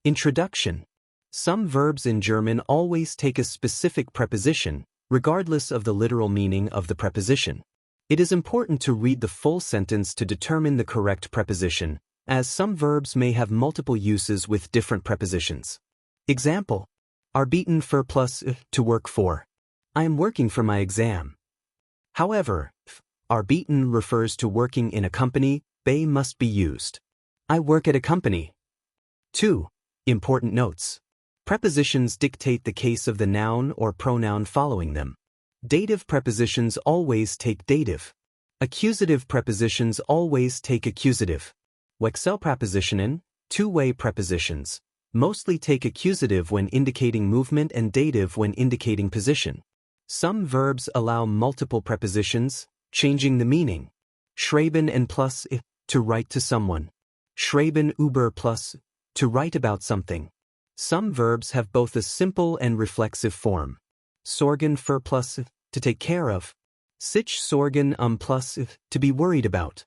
Introduction. Some verbs in German always take a specific preposition, regardless of the literal meaning of the preposition. It is important to read the full sentence to determine the correct preposition, as some verbs may have multiple uses with different prepositions. Example. Arbeiten für plus to work for. I am working for my exam. However, if arbeiten refers to working in a company, bei must be used. I work at a company. 2. Important notes. Prepositions dictate the case of the noun or pronoun following them. Dative prepositions always take dative. Accusative prepositions always take accusative. Wechselprepositionen, two-way prepositions, mostly take accusative when indicating movement and dative when indicating position. Some verbs allow multiple prepositions, changing the meaning. Schreiben and plus to write to someone. Schreiben über plus to write about something. Some verbs have both a simple and reflexive form. Sorgen für plus to take care of. Sich sorgen plus to be worried about.